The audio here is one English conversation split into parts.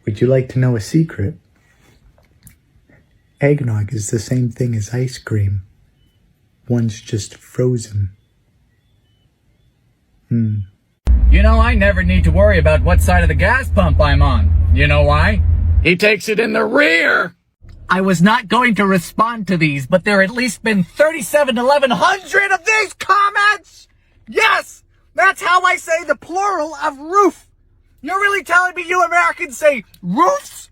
Would you like to know a secret? Eggnog is the same thing as ice cream. One's just frozen. You know, I never need to worry about what side of the gas pump I'm on. You know why? He takes it in the rear. I was not going to respond to these, but there at least been 37 to 1100 of these comments! Yes! That's how I say the plural of roof. You're really telling me you Americans say roofs?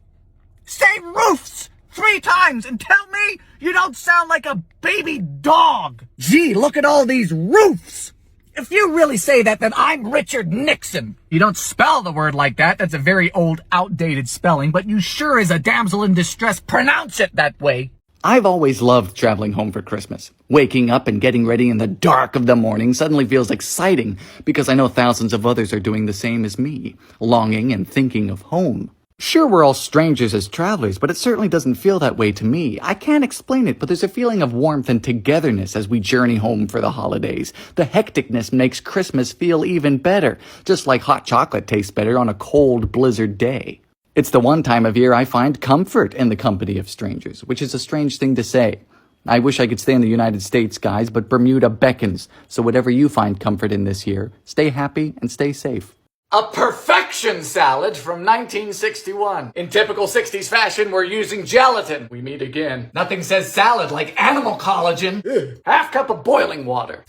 Say roofs 3 times and tell me you don't sound like a baby dog. Gee, look at all these roofs. If you really say that, then I'm Richard Nixon. You don't spell the word like that. That's a very old, outdated spelling, but you sure as a damsel in distress pronounce it that way. I've always loved traveling home for Christmas. Waking up and getting ready in the dark of the morning suddenly feels exciting because I know thousands of others are doing the same as me, longing and thinking of home. Sure, we're all strangers as travelers, but it certainly doesn't feel that way to me. I can't explain it, but there's a feeling of warmth and togetherness as we journey home for the holidays. The hecticness makes Christmas feel even better, just like hot chocolate tastes better on a cold blizzard day. It's the one time of year I find comfort in the company of strangers, which is a strange thing to say. I wish I could stay in the United States, guys, but Bermuda beckons. So whatever you find comfort in this year, stay happy and stay safe. A perfection salad from 1961. In typical 60s fashion, we're using gelatin. We meet again. Nothing says salad like animal collagen. Half cup of boiling water.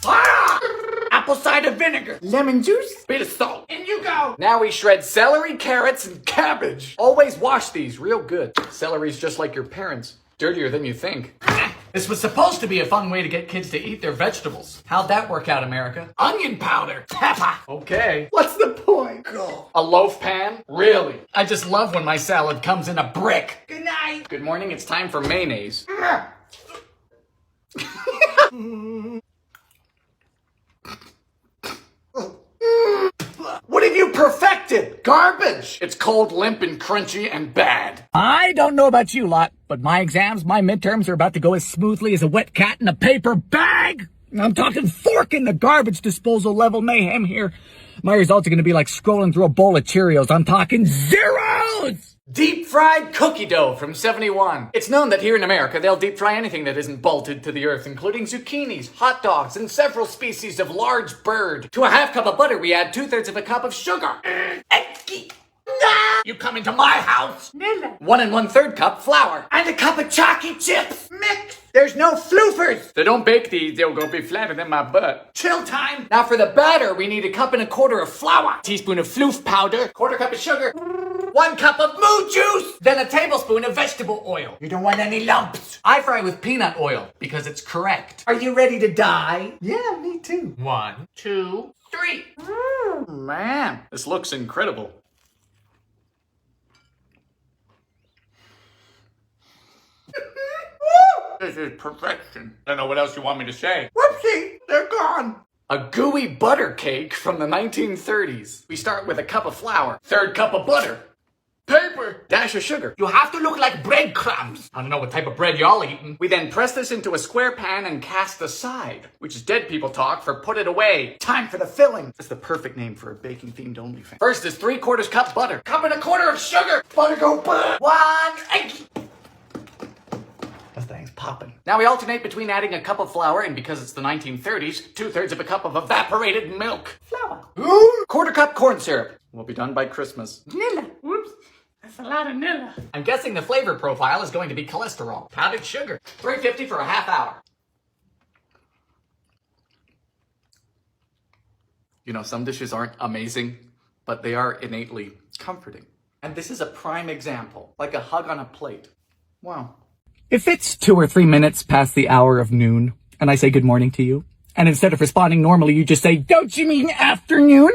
Apple cider vinegar. Lemon juice. Bit of salt. In you go. Now we shred celery, carrots, and cabbage. Always wash these real good. Celery's just like your parents. Dirtier than you think. This was supposed to be a fun way to get kids to eat their vegetables. How'd that work out, America? Onion powder. Pepper. Okay. What's the point? A loaf pan? Really? I just love when my salad comes in a brick. Good night. Good morning. It's time for mayonnaise. What have you perfected? Garbage! It's cold, limp, and crunchy, and bad. I don't know about you lot, but my exams, my midterms are about to go as smoothly as a wet cat in a paper bag. I'm talking fork in the garbage disposal level mayhem here. My results are going to be like scrolling through a bowl of Cheerios. I'm talking zeros! Deep fried cookie dough from 71. It's known that here in America, they'll deep fry anything that isn't bolted to the earth, including zucchinis, hot dogs, and several species of large bird. To a half cup of butter, we add 2/3 of a cup of sugar. You come into my house. 1 1/3 cup flour. And a cup of chalky chips. Mix. There's no floofers. They don't bake these, they'll go be flatter than my butt. Chill time. Now for the batter, we need 1 1/4 cup of flour. Teaspoon of floof powder. 1/4 cup of sugar. 1 cup of moo juice. Then a tablespoon of vegetable oil. You don't want any lumps. I fry with peanut oil because it's correct. Are you ready to die? Yeah, me too. 1, 2, 3. Man, this looks incredible. This is perfection. I don't know what else you want me to say. Whoopsie, they're gone. A gooey butter cake from the 1930s. We start with 1 cup of flour, 1/3 cup of butter, paper, dash of sugar. You have to look like breadcrumbs. I don't know what type of bread y'all eating. We then press this into a square pan and cast aside, which is dead people talk for put it away. Time for the filling. That's the perfect name for a baking themed OnlyFans. First is 3/4 cup butter, 1 1/4 cup of sugar. Butter go butter. 1 egg. That thing's popping. Now we alternate between adding 1 cup of flour and, because it's the 1930s, 2/3 of a cup of evaporated milk. Flour. 1/4 cup corn syrup. We'll be done by Christmas. Nilla. Whoops. That's a lot of Nilla. I'm guessing the flavor profile is going to be cholesterol. Powdered sugar. 350 for a half hour. You know, some dishes aren't amazing, but they are innately comforting. And this is a prime example. Like a hug on a plate. Wow. If it's 2 or 3 minutes past the hour of noon, and I say good morning to you, and instead of responding normally, you just say, "Don't you mean afternoon?"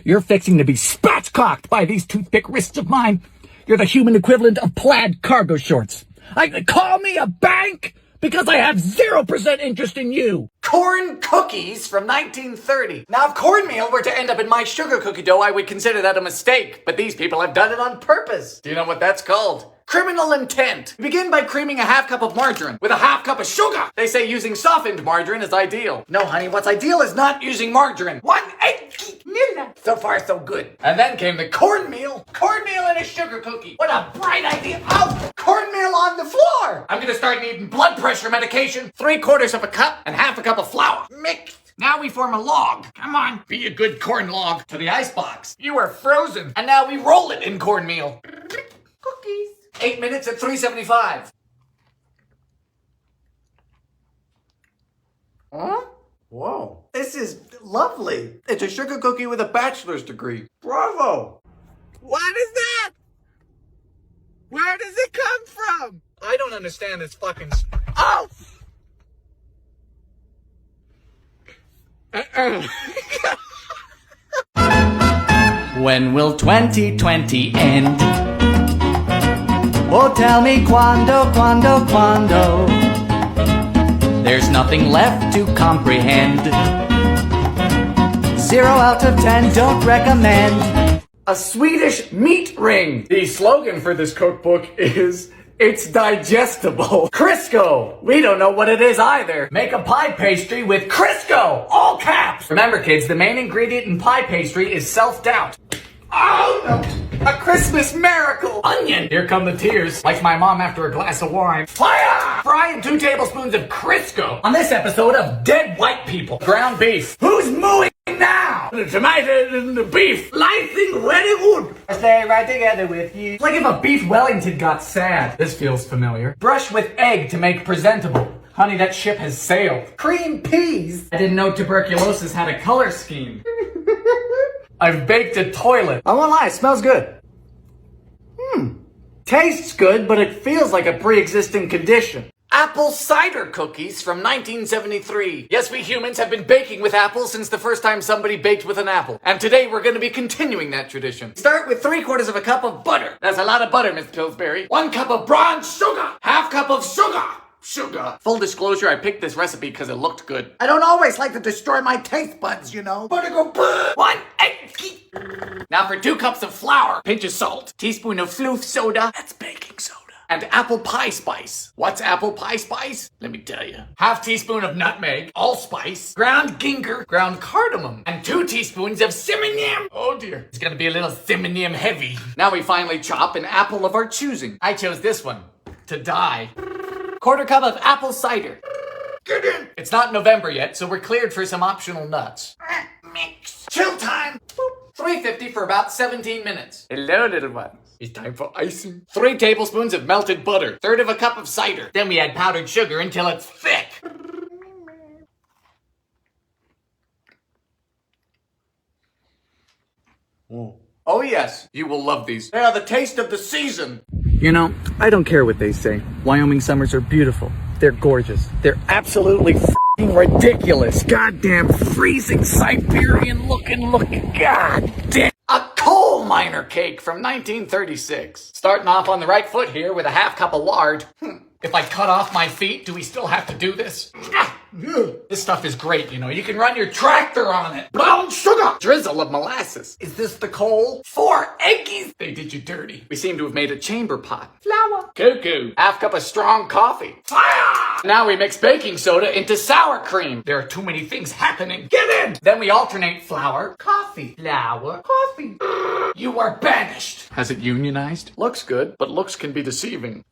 You're fixing to be spatchcocked by these toothpick wrists of mine. You're the human equivalent of plaid cargo shorts. Call me a bank because I have 0% interest in you. Corn cookies from 1930. Now, if cornmeal were to end up in my sugar cookie dough, I would consider that a mistake. But these people have done it on purpose. Do you know what that's called? Criminal intent. Begin by creaming 1/2 cup of margarine with 1/2 cup of sugar. They say using softened margarine is ideal. No, honey, what's ideal is not using margarine. 1 egg. So far, so good. And then came the cornmeal. Cornmeal and a sugar cookie. What a bright idea. Oh, cornmeal on the floor. I'm gonna start needing blood pressure medication. 3/4 of a cup and half a cup of flour. Mixed. Now we form a log. Come on, be a good corn log. To the icebox. You are frozen. And now we roll it in cornmeal. Cookies. 8 minutes at 375. Huh? Whoa, this is lovely. It's a sugar cookie with a bachelor's degree. Bravo! What is that? Where does it come from? I don't understand this fucking... Oh! When will 2020 end? Oh, tell me quando. There's nothing left to comprehend. 0 out of 10, don't recommend. A Swedish meat ring. The slogan for this cookbook is, it's digestible. Crisco. We don't know what it is either. Make a pie pastry with Crisco. All caps. Remember kids, the main ingredient in pie pastry is self-doubt. Oh no. A Christmas miracle! Onion! Here come the tears, like my mom after a glass of wine. Fire! Fry in 2 tablespoons of Crisco. On this episode of Dead White People. Ground beef. Who's mooing now? The tomatoes and the beef. Lifing very good. I stay right together with you. It's like if a beef Wellington got sad. This feels familiar. Brush with egg to make presentable. Honey, that ship has sailed. Cream peas. I didn't know tuberculosis had a color scheme. I've baked a toilet. I won't lie, it smells good. Tastes good, but it feels like a pre-existing condition. Apple cider cookies from 1973. Yes, we humans have been baking with apples since the first time somebody baked with an apple. And today we're going to be continuing that tradition. Start with 3/4 of a cup of butter. That's a lot of butter, Miss Pillsbury. 1 cup of brown sugar. Half cup of sugar. Full disclosure, I picked this recipe because it looked good. I don't always like to destroy my taste buds, you know. Butter go bleh. 1 egg. Now for 2 cups of flour, pinch of salt, teaspoon of floof soda, that's baking soda, and apple pie spice. What's apple pie spice? Let me tell you. Half teaspoon of nutmeg, allspice, ground ginger, ground cardamom, and 2 teaspoons of cinnamon. Oh dear, it's gonna be a little cinnamon heavy. Now we finally chop an apple of our choosing. I chose this one, to die. 1/4 cup of apple cider. Get in. It's not November yet, so we're cleared for some optional nuts. Mix. Chill time. 350 for about 17 minutes. Hello, little ones. It's time for icing. 3 tablespoons of melted butter. 1/3 of a cup of cider. Then we add powdered sugar until it's thick. Oh yes, you will love these. They are the taste of the season. You know, I don't care what they say. Wyoming summers are beautiful. They're gorgeous. They're absolutely f***ing ridiculous. Goddamn freezing Siberian looking. God damn. A coal miner cake from 1936. Starting off on the right foot here with a half cup of lard. If I cut off my feet, do we still have to do this? This stuff is great, you know. You can run your tractor on it. Brown sugar. Drizzle of molasses. Is this the coal? 4 eggies. They did you dirty. We seem to have made a chamber pot. Flour. Cuckoo. Half cup of strong coffee. Fire! Now we mix baking soda into sour cream. There are too many things happening. Get in! Then we alternate flour, coffee, flour, coffee. You are banished. Has it unionized? Looks good, but looks can be deceiving.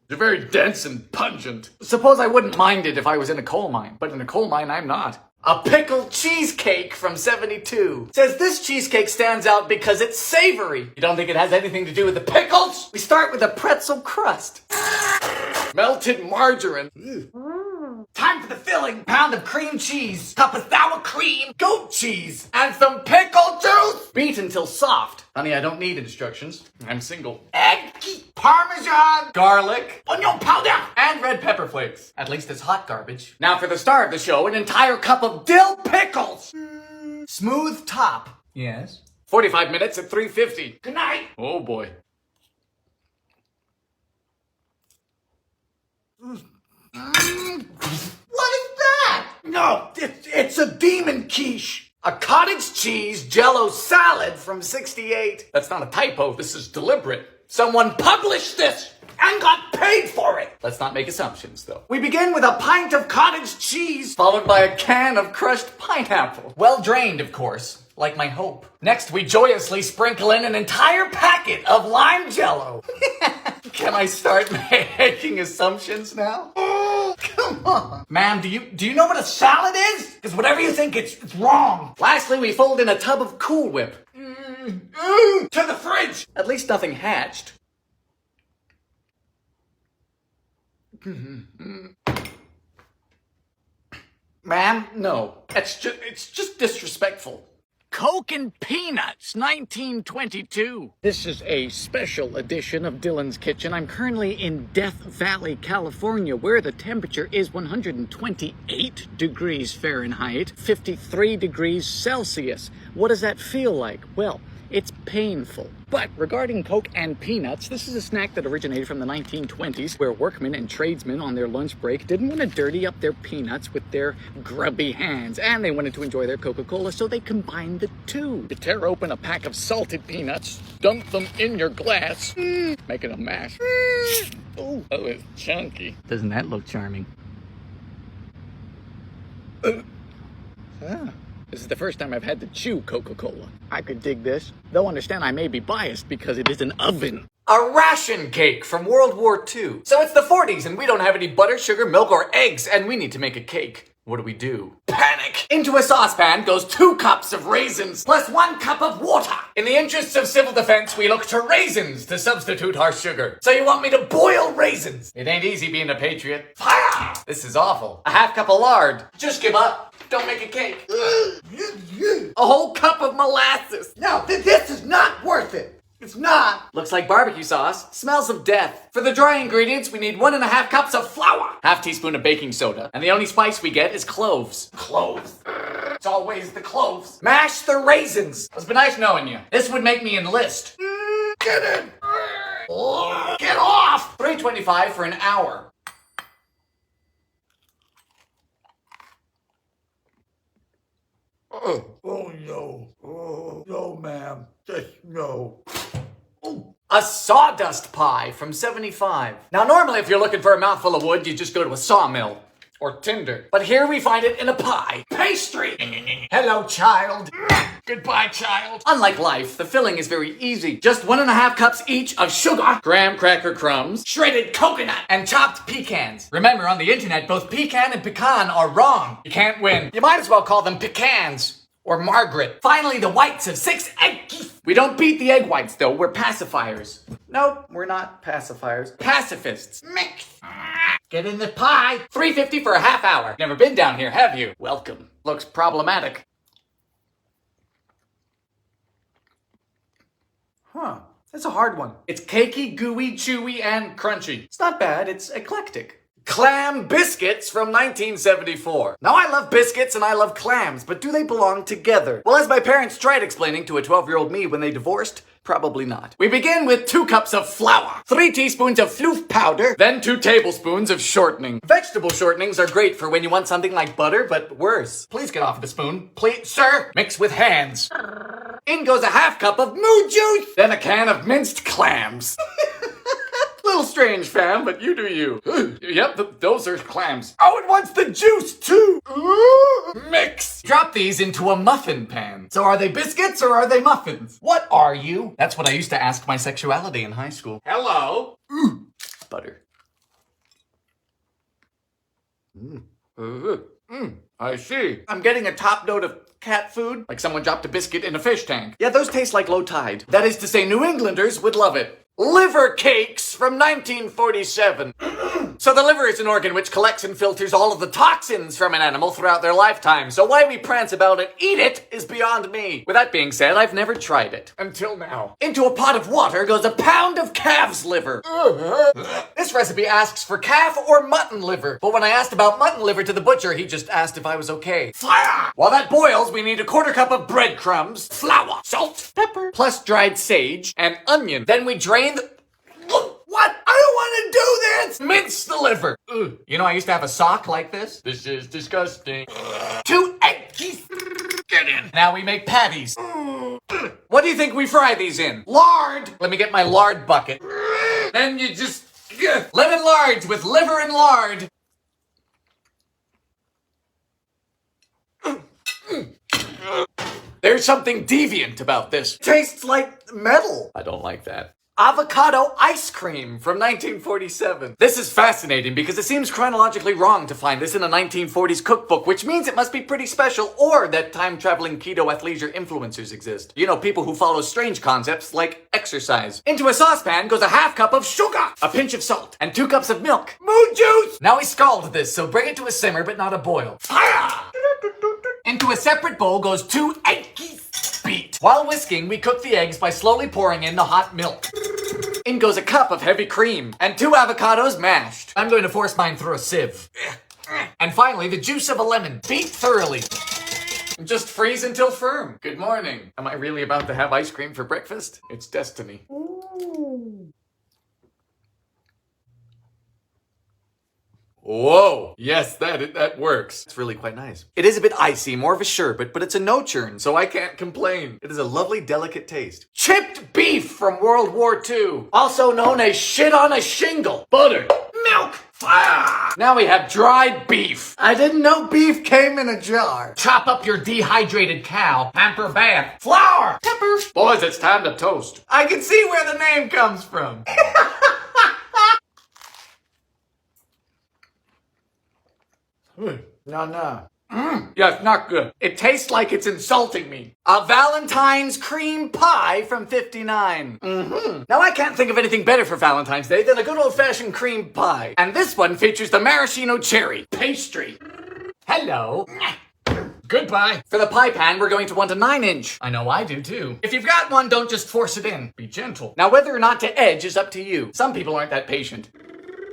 They're very dense and pungent. Suppose I wouldn't mind it if I was in a coal mine, but in a coal mine I'm not. A pickled cheesecake from 72. Says this cheesecake stands out because it's savory. You don't think it has anything to do with the pickles? We start with a pretzel crust. Melted margarine. Time for the filling. Pound of cream cheese, cup of sour cream, goat cheese, and some pickle juice. Beat until soft. Honey, I don't need instructions. I'm single. Egg, parmesan, garlic, onion powder, and red pepper flakes. At least it's hot garbage. Now for the star of the show, an entire cup of dill pickles. Smooth top. Yes. 45 minutes at 350. Good night. Oh boy. What is that? No, it's a demon quiche. A cottage cheese Jell-O salad from 68. That's not a typo, this is deliberate. Someone publish this! and got paid for it. Let's not make assumptions, though. We begin with a pint of cottage cheese, followed by a can of crushed pineapple. Well drained, of course, like my hope. Next, we joyously sprinkle in an entire packet of lime Jell-O. Can I start making assumptions now? Oh, come on. Ma'am, do you know what a salad is? Because whatever you think, it's wrong. Lastly, we fold in a tub of Cool Whip. To the fridge! At least nothing hatched. Ma'am, no. It's just disrespectful. Coke and Peanuts, 1922. This is a special edition of Dylan's Kitchen. I'm currently in Death Valley, California, where the temperature is 128 degrees Fahrenheit, 53 degrees Celsius. What does that feel like? Well, it's painful. But regarding Coke and Peanuts, this is a snack that originated from the 1920s, where workmen and tradesmen on their lunch break didn't want to dirty up their peanuts with their grubby hands, and they wanted to enjoy their Coca-Cola, so they combined the two. You tear open a pack of salted peanuts, dump them in your glass, make it a mash. Oh, it's chunky. Doesn't that look charming? This is the first time I've had to chew Coca-Cola. I could dig this, though understand I may be biased because it is an oven. A ration cake from World War II. So it's the 40s and we don't have any butter, sugar, milk, or eggs, and we need to make a cake. What do? Panic! Into a saucepan goes 2 cups of raisins, plus 1 cup of water. In the interests of civil defense, we look to raisins to substitute our sugar. So you want me to boil raisins? It ain't easy being a patriot. Fire! This is awful. A half cup of lard. Just give up. Don't make a cake. A whole cup of molasses. No, this is not worth it. It's not. Looks like barbecue sauce. Smells of death. For the dry ingredients, we need 1.5 cups of flour. Half teaspoon of baking soda. And the only spice we get is cloves. Cloves. It's always the cloves. Mash the raisins. It's been nice knowing you. This would make me enlist. Get in. Get off. $3.25 for an hour. Oh no. Oh no, ma'am. Just no. A sawdust pie from 75. Now normally if you're looking for a mouthful of wood, you just go to a sawmill. Or Tinder. But here we find it in a pie. Pastry! Hello, child. Goodbye, child. Unlike life, the filling is very easy. Just 1.5 cups each of sugar, graham cracker crumbs, shredded coconut, and chopped pecans. Remember, on the internet, both pecan and pecan are wrong. You can't win. You might as well call them pecans. Or Margaret. Finally, the whites of 6 eggs. We don't beat the egg whites, though. We're pacifiers. Nope, we're not pacifiers. Pacifists. Mix. Get in the pie. $3.50 for a half hour. Never been down here, have you? Welcome. Looks problematic. Huh. That's a hard one. It's cakey, gooey, chewy, and crunchy. It's not bad. It's eclectic. Clam biscuits from 1974. Now I love biscuits and I love clams, but do they belong together? Well, as my parents tried explaining to a 12-year-old me when they divorced, probably not. We begin with 2 cups of flour, 3 teaspoons of floof powder, then 2 tablespoons of shortening. Vegetable shortenings are great for when you want something like butter, but worse. Please get off the spoon. Please, sir. Mix with hands. In goes a half cup of moo juice, then a can of minced clams. Little strange, fam, but you do you. Yep, those are clams. Oh, it wants the juice, too. Mix. Drop these into a muffin pan. So are they biscuits or are they muffins? What are you? That's what I used to ask my sexuality in high school. Hello. Butter. I see. I'm getting a top note of cat food, like someone dropped a biscuit in a fish tank. Yeah, those taste like low tide. That is to say, New Englanders would love it. Liver cakes from 1947. So the liver is an organ which collects and filters all of the toxins from an animal throughout their lifetime. So why we prance about and eat it is beyond me. With that being said, I've never tried it. Until now. Into a pot of water goes a pound of calf's liver. This recipe asks for calf or mutton liver. But when I asked about mutton liver to the butcher, he just asked if I was okay. Fire! While that boils, we need a 1/4 cup of breadcrumbs, flour, salt, pepper, plus dried sage, and onion. Then we drain the... What? I don't want to do this! Mince the liver. You know, I used to have a sock like this. This is disgusting. 2 eggs. Get in. Now we make patties. What do you think we fry these in? Lard. Let me get my lard bucket. Then you just Lemon large with liver and lard. There's something deviant about this. Tastes like metal. I don't like that. Avocado ice cream from 1947. This is fascinating because it seems chronologically wrong to find this in a 1940s cookbook, which means it must be pretty special, or that time-traveling keto athleisure influencers exist. You know, people who follow strange concepts like exercise. Into a saucepan goes a half cup of sugar, a pinch of salt, and 2 cups of milk. Moon juice! Now we scald this, so bring it to a simmer, but not a boil. Fire! Into a separate bowl goes 2 eggs. Beat. While whisking, we cook the eggs by slowly pouring in the hot milk. In goes a cup of heavy cream and 2 avocados mashed. I'm going to force mine through a sieve. And finally, the juice of a lemon. Beat thoroughly. Just freeze until firm. Good morning. Am I really about to have ice cream for breakfast? It's destiny. Ooh. Whoa! Yes, that works. It's really quite nice. It is a bit icy, more of a sherbet, but it's a no-churn, so I can't complain. It is a lovely, delicate taste. Chipped beef from World War II, also known as shit on a shingle. Butter, milk, fire. Now we have dried beef. I didn't know beef came in a jar. Chop up your dehydrated cow. Pamper bath. Flour. Pepper. Boys, it's time to toast. I can see where the name comes from. No. Yes, not good. It tastes like it's insulting me. A Valentine's cream pie from 59. Now I can't think of anything better for Valentine's Day than a good old-fashioned cream pie. And this one features the maraschino cherry pastry. Hello. Goodbye. For the pie pan, we're going to want a 9-inch. I know I do too. If you've got one, don't just force it in. Be gentle. Now whether or not to edge is up to you. Some people aren't that patient.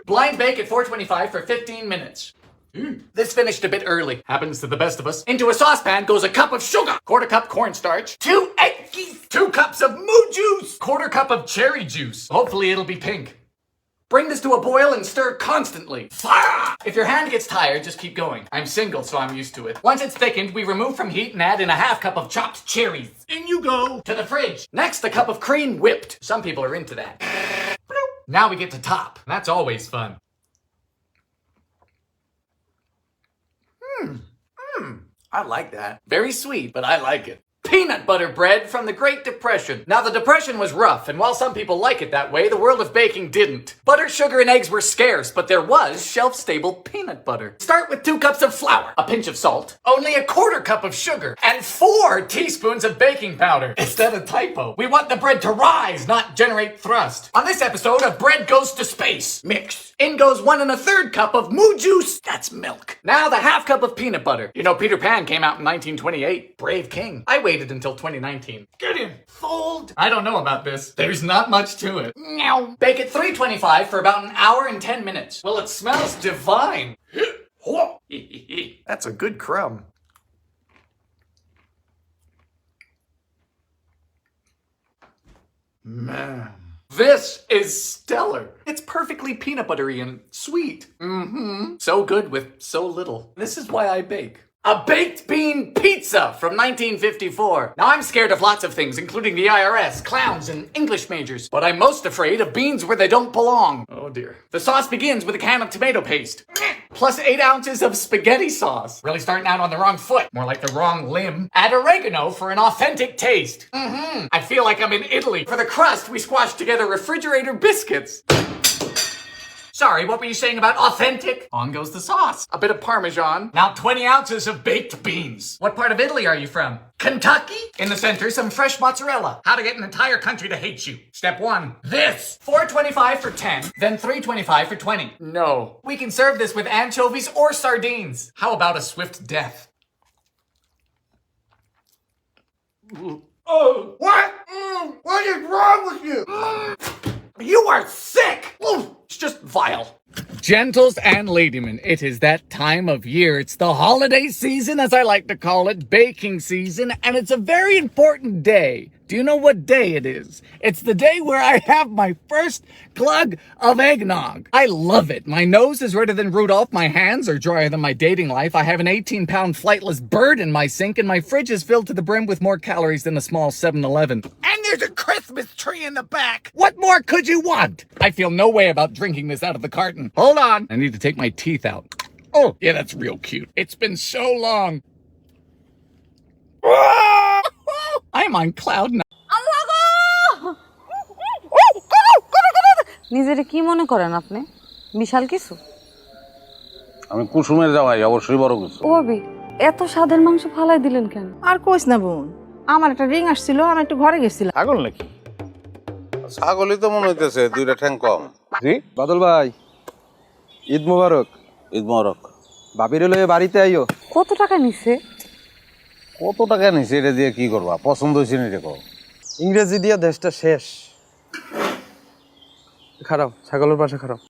Blind bake at 425 for 15 minutes. This finished a bit early. Happens to the best of us. Into a saucepan goes a cup of sugar, 1/4 cup cornstarch, 2 eggs, 2 cups of moo juice, 1/4 cup of cherry juice. Hopefully it'll be pink. Bring this to a boil and stir constantly. Fire! If your hand gets tired, just keep going. I'm single, so I'm used to it. Once it's thickened, we remove from heat and add in a 1/2 cup of chopped cherries. In you go! To the fridge. Next, a cup of cream whipped. Some people are into that. Now we get to top. That's always fun. I like that. Very sweet, but I like it. Peanut butter bread from the Great Depression. Now, the Depression was rough, and while some people like it that way, the world of baking didn't. Butter, sugar, and eggs were scarce, but there was shelf-stable peanut butter. Start with 2 cups of flour, a pinch of salt, only a 1/4 cup of sugar, and 4 teaspoons of baking powder. Is that a typo? We want the bread to rise, not generate thrust. On this episode of Bread Goes to Space, mix. In goes 1 1/3 cup of moo juice. That's milk. Now the 1/2 cup of peanut butter. You know, Peter Pan came out in 1928. Brave king. I waited until 2019. Get in. Fold. I don't know about this. There's not much to it. Meow. Bake at 325 for about 1 hour and 10 minutes. Well, it smells divine. That's a good crumb. Man. This is stellar. It's perfectly peanut buttery and sweet. So good with so little. This is why I bake. A baked bean pizza from 1954. Now I'm scared of lots of things, including the IRS, clowns, and English majors. But I'm most afraid of beans where they don't belong. Oh dear. The sauce begins with a can of tomato paste. Plus 8 ounces of spaghetti sauce. Really starting out on the wrong foot. More like the wrong limb. Add oregano for an authentic taste. I feel like I'm in Italy. For the crust, we squashed together refrigerator biscuits. Sorry, what were you saying about authentic? On goes the sauce. A bit of Parmesan. Now 20 ounces of baked beans. What part of Italy are you from? Kentucky? In the center, some fresh mozzarella. How to get an entire country to hate you. Step 1. This. $4.25 for 10, then $3.25 for 20. No. We can serve this with anchovies or sardines. How about a swift death? Oh, what? What is wrong with you? You are sick! It's just vile. Gentles and ladymen, it is that time of year. It's the holiday season, as I like to call it, baking season, and it's a very important day. Do you know what day it is? It's the day where I have my first glug of eggnog. I love it. My nose is redder than Rudolph, my hands are drier than my dating life, I have an 18-pound flightless bird in my sink, and my fridge is filled to the brim with more calories than a small 7-Eleven. And there's a crisp Christmas tree in the back. What more could you want? I feel no way about drinking this out of the carton. Hold on. I need to take my teeth out. Oh, yeah, that's real cute. It's been so long. I'm on cloud nine. নিজেরে কি মনে করেন আপনি? বিশাল কিছু? আমি কুসুমের জামাই, অবশ্যই বড় কিছু। ও ভাবি, এত স্বাদের মাংস ফালাই দিলেন কেন? আর কইস না বোন, আমার একটা রিং আসছিল, আমি একটু ঘরে গেছিলাম। ছাগল নাকি? ছাগলই তো মনে হইতেছে, দুইটা ঠ্যাং কম। জি বাদল ভাই, ঈদ মোবারক। ঈদ মোবারক। বাবির লয়ে বাড়িতে আইও। কত টাকা নিছে? কত টাকা নিছে এটা দিয়ে কি করবা? পছন্দ হয়েছে না এটা কও। ইংরেজি দিয়ে দেশটা শেষ। খারাপ, ছাগলের পাশে খারাপ।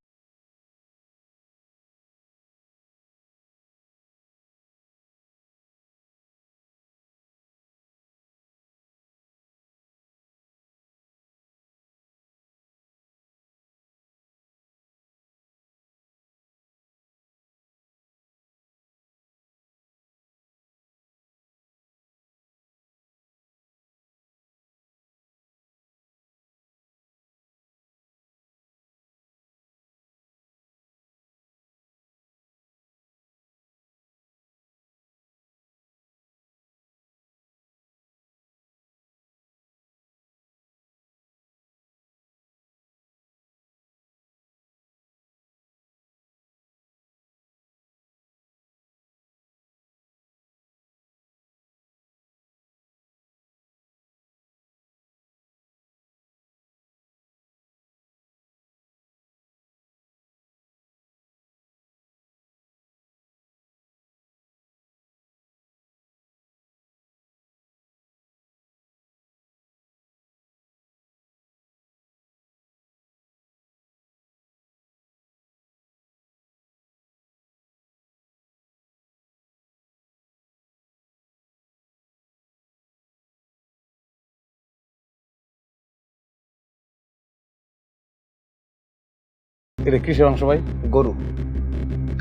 এটা কিসের মাংস ভাই? গরু।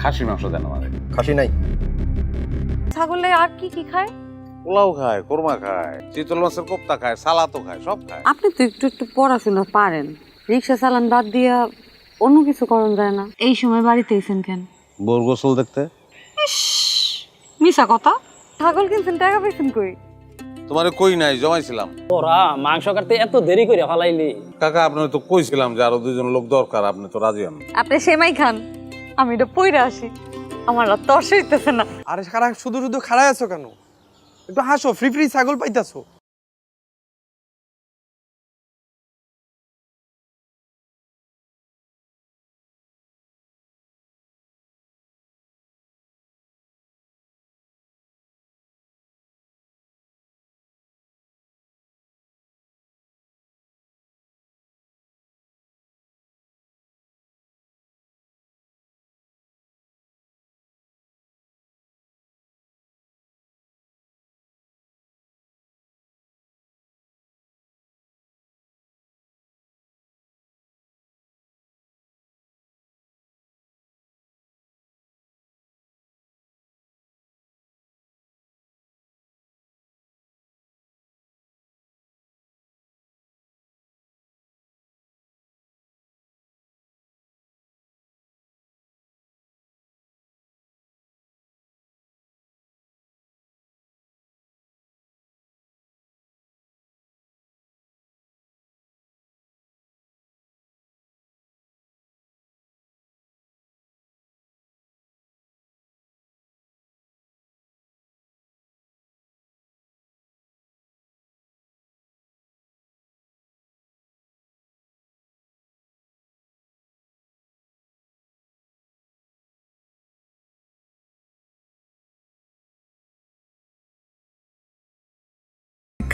খাসির মাংস দেন আমাদের। খাসি নাই। ছাগলে আর কি কি খায়? পোলাও খায়, কোরমা খায়, চিতল মাছের কোপ্তা খায়, সালাদও খায়, সব খায়। আপনি তো একটু একটু পড়াশোনা পারেন, রিক্সা চালান বাদ দিয়া অন্য কিছু করন যায় না? এই সময় বাড়িতে এসেন কেন? বোর গোসল দেখতে। মিশা কথা। ছাগল কিনছেন, টাকা পেয়েছেন কই? তোমারে কই নাই, জমাইছিলাম। তোরা মাংস কাটতে এত দেরি করে ফালাইলি? কাকা আপনার তো কইছিলাম যে আরো দুইজন লোক দরকার, আপনি তো রাজি হন। আপনি সেমাই খান, আমি এটা পইরা আসি। আমার আর তর্স হইতেছে না। আরে সারা শুধু শুধু খাড়ায় আছো কেন? একটু হাসো, ফ্রি ফ্রি ছাগল পাইতাছো।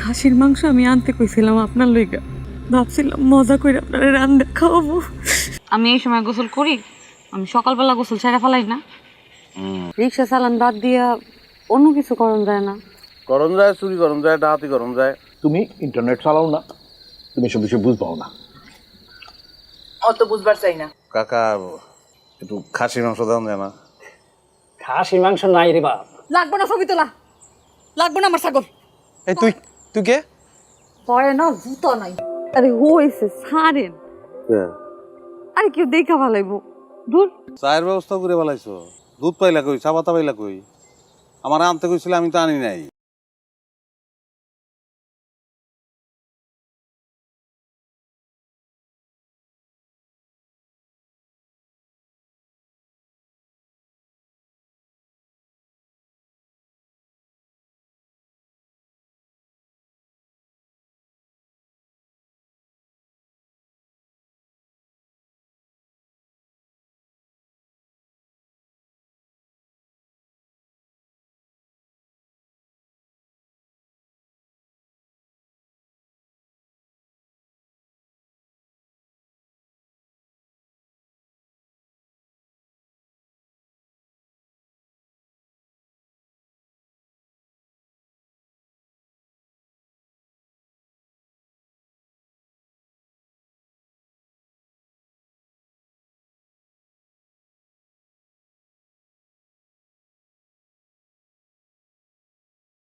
খাসির মাংস আমি আনতে কইছিলাম আপনার লইগা, ভাবছিলাম মজা করে আপনারা রান্না খাওয়াবো। আমি এই সময় গোসল করি? আমি সকালবেলা গোসল ছেড়ে ফেলাই না? রিক্সা চালান বাদ দিয়া অন্য কিছু করন যায় না? করণ যায়, চুরি করণ যায়, ডাহাতি করণ যায়। তুমি ইন্টারনেট চালাও না, তুমি সব বিষয় বুঝবাও না। অত বুঝবার চাই না। কাকা একটু খাসির মাংস দেন যায় না? খাসি মাংস নাই রে বাপ। লাগবো না ছবি তোলা, লাগবো না আমার ছাগল। এই তুই তুই কে? পরে না জুতো নাই। আরে হইছে ছাড়েন আরে কেউ দেখা ভালাইবো দূর চায়ের ব্যবস্থা করে বলাইছো দুধ পাইলা কই চা পাতা পাইলা কই আমার আনতে কইছিল আমি তো আনি নাই